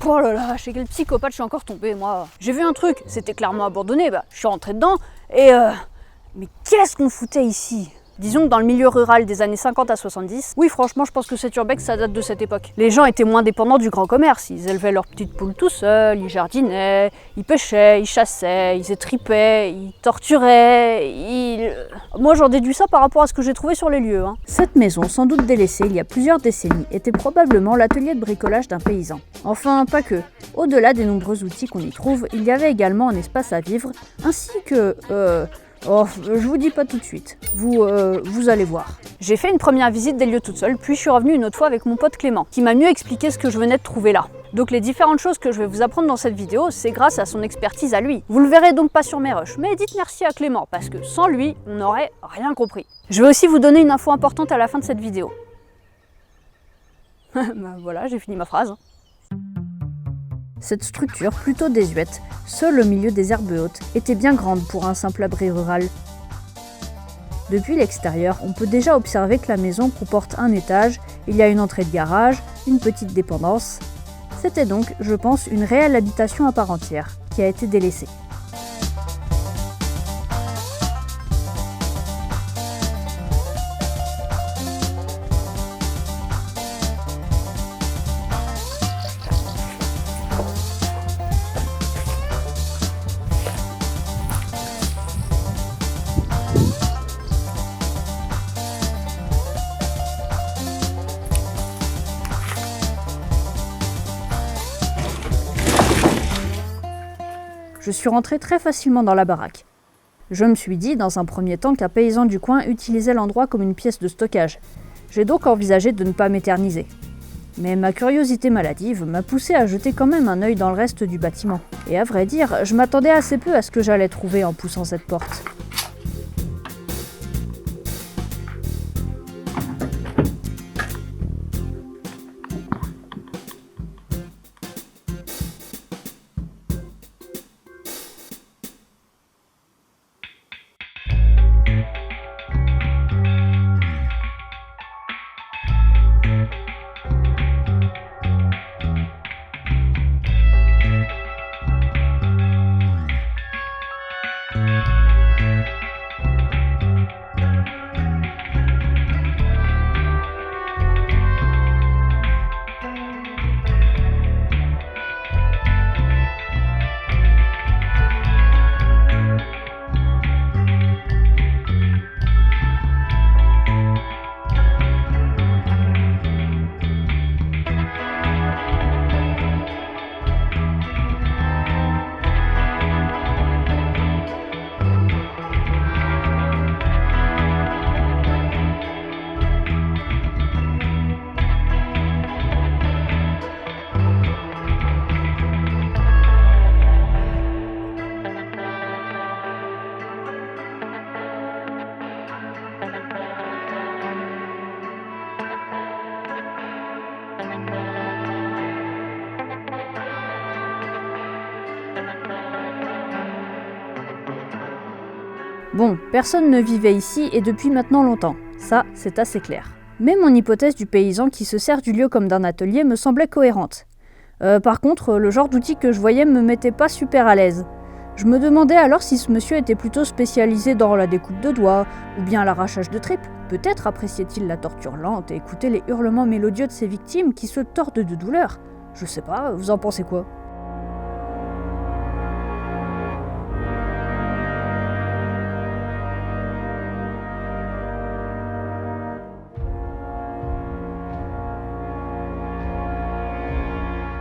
Oh là là, chez quel psychopathe je suis encore tombée, moi. J'ai vu un truc, c'était clairement abandonné, je suis rentrée dedans, et mais qu'est-ce qu'on foutait ici? Disons que dans le milieu rural des années 50 à 70, oui franchement je pense que cet urbex ça date de cette époque. Les gens étaient moins dépendants du grand commerce, ils élevaient leurs petites poules tout seuls, ils jardinaient, ils pêchaient, ils chassaient, ils étripaient, ils torturaient, Moi j'en déduis ça par rapport à ce que j'ai trouvé sur les lieux. Cette maison, sans doute délaissée il y a plusieurs décennies, était probablement l'atelier de bricolage d'un paysan. Enfin, pas que. Au-delà des nombreux outils qu'on y trouve, il y avait également un espace à vivre, ainsi que... Oh, je vous dis pas tout de suite, vous allez voir. J'ai fait une première visite des lieux toute seule, puis je suis revenue une autre fois avec mon pote Clément, qui m'a mieux expliqué ce que je venais de trouver là. Donc les différentes choses que je vais vous apprendre dans cette vidéo, c'est grâce à son expertise à lui. Vous le verrez donc pas sur mes rushs, mais dites merci à Clément, parce que sans lui, on n'aurait rien compris. Je vais aussi vous donner une info importante à la fin de cette vidéo. Voilà, j'ai fini ma phrase. Cette structure, plutôt désuète, seule au milieu des herbes hautes, était bien grande pour un simple abri rural. Depuis l'extérieur, on peut déjà observer que la maison comporte un étage, il y a une entrée de garage, une petite dépendance. C'était donc, je pense, une réelle habitation à part entière, qui a été délaissée. Je suis rentrée très facilement dans la baraque. Je me suis dit, dans un premier temps, qu'un paysan du coin utilisait l'endroit comme une pièce de stockage. J'ai donc envisagé de ne pas m'éterniser. Mais ma curiosité maladive m'a poussé à jeter quand même un œil dans le reste du bâtiment. Et à vrai dire, je m'attendais assez peu à ce que j'allais trouver en poussant cette porte. Bon, personne ne vivait ici et depuis maintenant longtemps, ça c'est assez clair. Mais mon hypothèse du paysan qui se sert du lieu comme d'un atelier me semblait cohérente. Par contre, le genre d'outil que je voyais me mettait pas super à l'aise. Je me demandais alors si ce monsieur était plutôt spécialisé dans la découpe de doigts ou bien l'arrachage de tripes. Peut-être appréciait-il la torture lente et écoutait les hurlements mélodieux de ses victimes qui se tordent de douleur. Je sais pas, vous en pensez quoi ?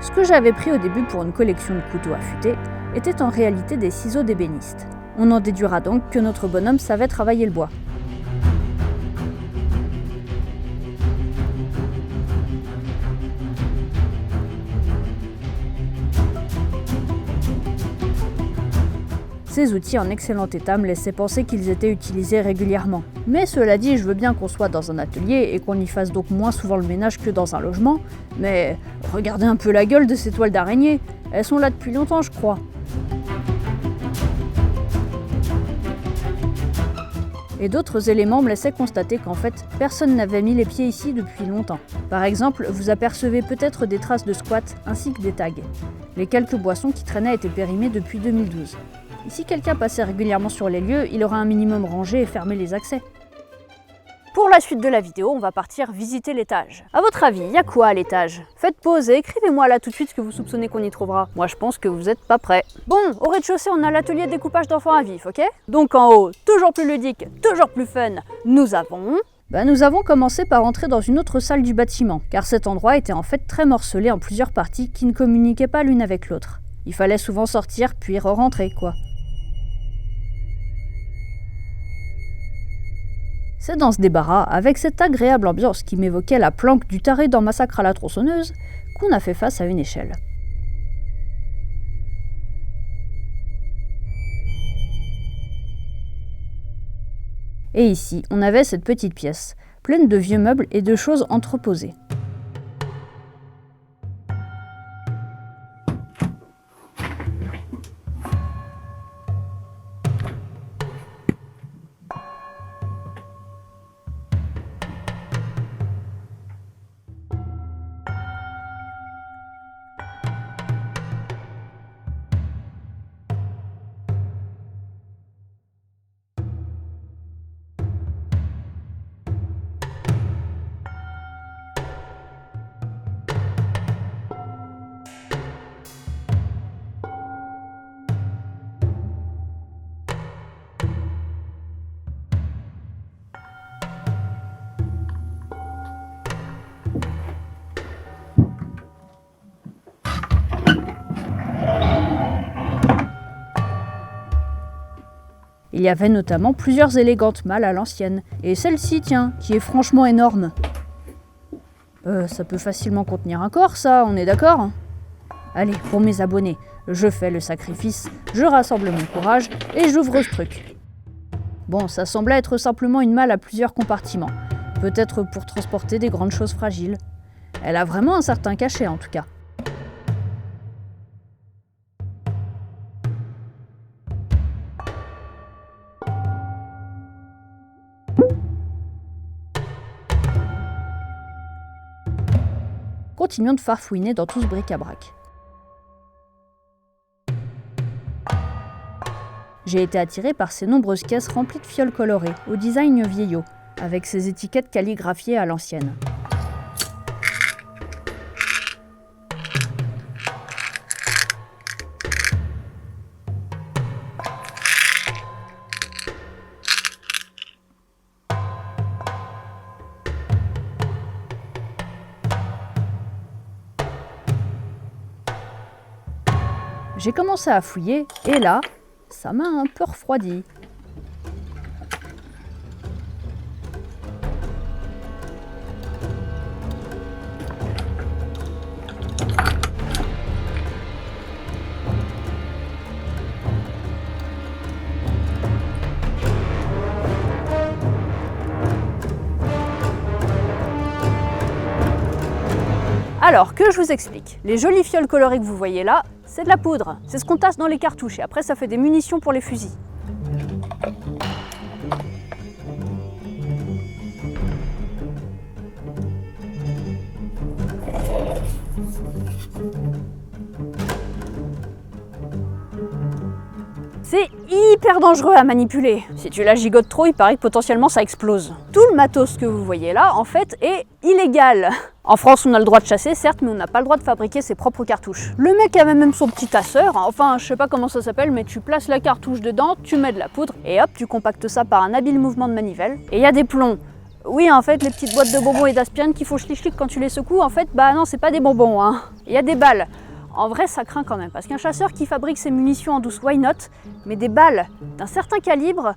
Ce que j'avais pris au début pour une collection de couteaux affûtés était en réalité des ciseaux d'ébéniste. On en déduira donc que notre bonhomme savait travailler le bois. Ces outils en excellent état me laissaient penser qu'ils étaient utilisés régulièrement. Mais cela dit, je veux bien qu'on soit dans un atelier et qu'on y fasse donc moins souvent le ménage que dans un logement, mais regardez un peu la gueule de ces toiles d'araignée, elles sont là depuis longtemps je crois. Et d'autres éléments me laissaient constater qu'en fait, personne n'avait mis les pieds ici depuis longtemps. Par exemple, vous apercevez peut-être des traces de squat ainsi que des tags. Les quelques boissons qui traînaient étaient périmées depuis 2012. Et si quelqu'un passait régulièrement sur les lieux, il aurait un minimum rangé et fermé les accès. Pour la suite de la vidéo, on va partir visiter l'étage. A votre avis, il y a quoi à l'étage? Faites pause et écrivez-moi là tout de suite ce que vous soupçonnez qu'on y trouvera. Moi je pense que vous n'êtes pas prêts. Bon, au rez-de-chaussée, on a l'atelier de découpage d'enfants à vif, ok? Donc en haut, toujours plus ludique, toujours plus fun, nous avons commencé par entrer dans une autre salle du bâtiment, car cet endroit était en fait très morcelé en plusieurs parties qui ne communiquaient pas l'une avec l'autre. Il fallait souvent sortir puis re-rentrer, quoi. C'est dans ce débarras, avec cette agréable ambiance qui m'évoquait la planque du taré dans Massacre à la tronçonneuse, qu'on a fait face à une échelle. Et ici, on avait cette petite pièce, pleine de vieux meubles et de choses entreposées. Il y avait notamment plusieurs élégantes malles à l'ancienne, et celle-ci, tiens, qui est franchement énorme. Ça peut facilement contenir un corps, ça, on est d'accord? Allez, pour mes abonnés, je fais le sacrifice, je rassemble mon courage, et j'ouvre ce truc. Bon, ça semblait être simplement une malle à plusieurs compartiments, peut-être pour transporter des grandes choses fragiles. Elle a vraiment un certain cachet, en tout cas. Continuons de farfouiner dans tout ce bric-à-brac. J'ai été attirée par ces nombreuses caisses remplies de fioles colorées, au design vieillot, avec ses étiquettes calligraphiées à l'ancienne. J'ai commencé à fouiller, et là, ça m'a un peu refroidi. Alors, que je vous explique. Les jolies fioles colorées que vous voyez là, c'est de la poudre. C'est ce qu'on tasse dans les cartouches et après ça fait des munitions pour les fusils. C'est hyper dangereux à manipuler. Si tu la gigotes trop, il paraît que potentiellement ça explose. Tout le matos que vous voyez là, en fait, est illégal. En France, on a le droit de chasser, certes, mais on n'a pas le droit de fabriquer ses propres cartouches. Le mec avait même son petit tasseur, enfin, je sais pas comment ça s'appelle, mais tu places la cartouche dedans, tu mets de la poudre, et hop, tu compactes ça par un habile mouvement de manivelle. Et il y a des plombs. Oui, en fait, les petites boîtes de bonbons et d'aspirine qui font schlick-schlick quand tu les secoues, en fait, bah non, c'est pas des bonbons, hein. Il y a des balles. En vrai, ça craint quand même, parce qu'un chasseur qui fabrique ses munitions en douce, why not? Mais des balles d'un certain calibre...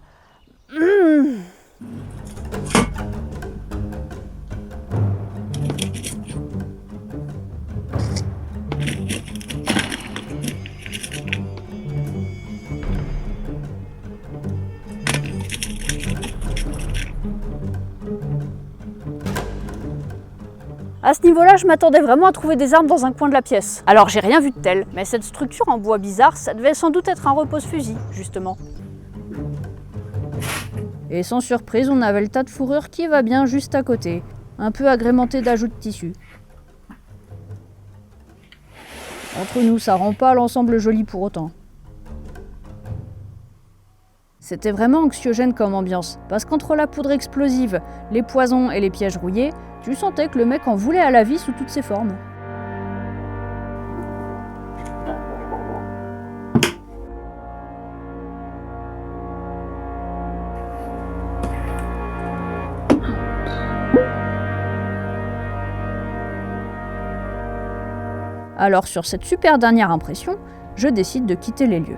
À ce niveau-là, je m'attendais vraiment à trouver des armes dans un coin de la pièce. Alors j'ai rien vu de tel, mais cette structure en bois bizarre, ça devait sans doute être un repose-fusil, justement. Et sans surprise, on avait le tas de fourrure qui va bien juste à côté, un peu agrémenté d'ajouts de tissu. Entre nous, ça rend pas l'ensemble joli pour autant. C'était vraiment anxiogène comme ambiance, parce qu'entre la poudre explosive, les poisons et les pièges rouillés, tu sentais que le mec en voulait à la vie sous toutes ses formes. Alors sur cette super dernière impression, je décide de quitter les lieux.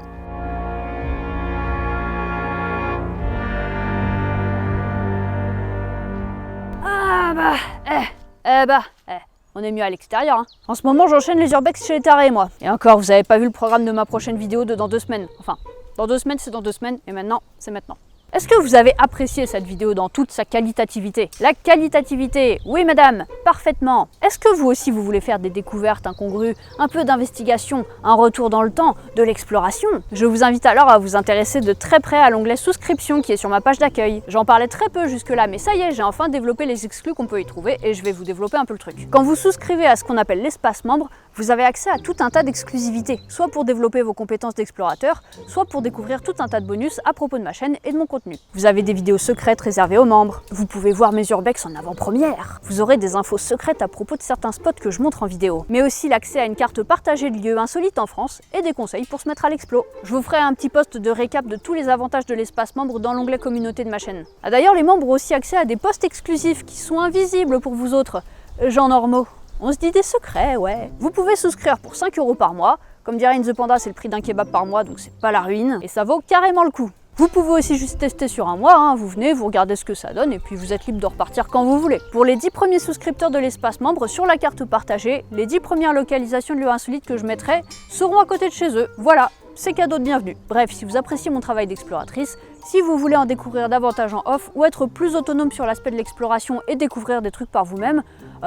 On est mieux à l'extérieur. Hein. En ce moment, j'enchaîne les urbex chez les tarés, moi. Et encore, vous avez pas vu le programme de ma prochaine vidéo de dans 2 semaines. Enfin, dans 2 semaines, c'est dans 2 semaines, et maintenant, c'est maintenant. Est-ce que vous avez apprécié cette vidéo dans toute sa qualitativité? La qualitativité, oui madame, parfaitement. Est-ce que vous aussi vous voulez faire des découvertes incongrues, un peu d'investigation, un retour dans le temps, de l'exploration? Je vous invite alors à vous intéresser de très près à l'onglet souscription qui est sur ma page d'accueil. J'en parlais très peu jusque-là, mais ça y est, j'ai enfin développé les exclus qu'on peut y trouver et je vais vous développer un peu le truc. Quand vous souscrivez à ce qu'on appelle l'espace membre, vous avez accès à tout un tas d'exclusivités, soit pour développer vos compétences d'explorateur, soit pour découvrir tout un tas de bonus à propos de ma chaîne et de mon contenu. Vous avez des vidéos secrètes réservées aux membres, vous pouvez voir mes urbex en avant-première, vous aurez des infos secrètes à propos de certains spots que je montre en vidéo, mais aussi l'accès à une carte partagée de lieux insolites en France et des conseils pour se mettre à l'explo. Je vous ferai un petit post de récap de tous les avantages de l'espace membre dans l'onglet communauté de ma chaîne. Ah, d'ailleurs, les membres ont aussi accès à des posts exclusifs qui sont invisibles pour vous autres, gens normaux. On se dit des secrets, ouais. Vous pouvez souscrire pour 5 € par mois. Comme dirait In The Panda, c'est le prix d'un kebab par mois, donc c'est pas la ruine. Et ça vaut carrément le coup. Vous pouvez aussi juste tester sur un mois, hein. Vous venez, vous regardez ce que ça donne, et puis vous êtes libre de repartir quand vous voulez. Pour les 10 premiers souscripteurs de l'espace membre, sur la carte partagée, les 10 premières localisations de lieux insolites que je mettrai seront à côté de chez eux. Voilà, c'est cadeau de bienvenue. Bref, si vous appréciez mon travail d'exploratrice, si vous voulez en découvrir davantage en off, ou être plus autonome sur l'aspect de l'exploration et découvrir des trucs par vous-même,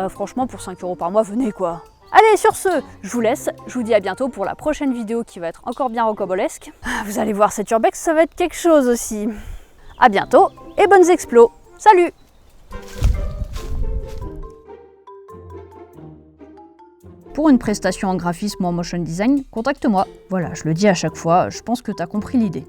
franchement, pour 5 € par mois, venez quoi. Allez, sur ce, je vous laisse, je vous dis à bientôt pour la prochaine vidéo qui va être encore bien rocobolesque. Vous allez voir, cette urbex, ça va être quelque chose aussi. À bientôt, et bonnes explos. Salut! Pour une prestation en graphisme ou en motion design, contacte-moi. Voilà, je le dis à chaque fois, je pense que t'as compris l'idée.